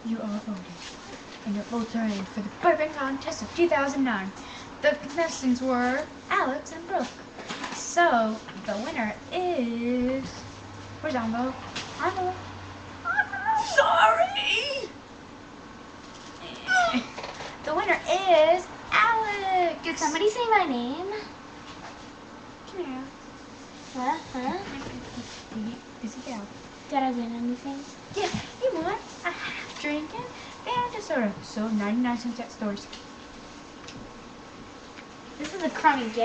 You all voted. And your votes are in for the burping contest of 2009. The contestants were Alex and Brooke. So, the winner is... Where's Ambo? Ambo? Sorry! The winner is Alex! Did somebody say my name? Come here. Huh? Is it down? Did I win anything? Yeah, you won a half drinking and a soda. So 99 cents at stores. This is a crummy gift.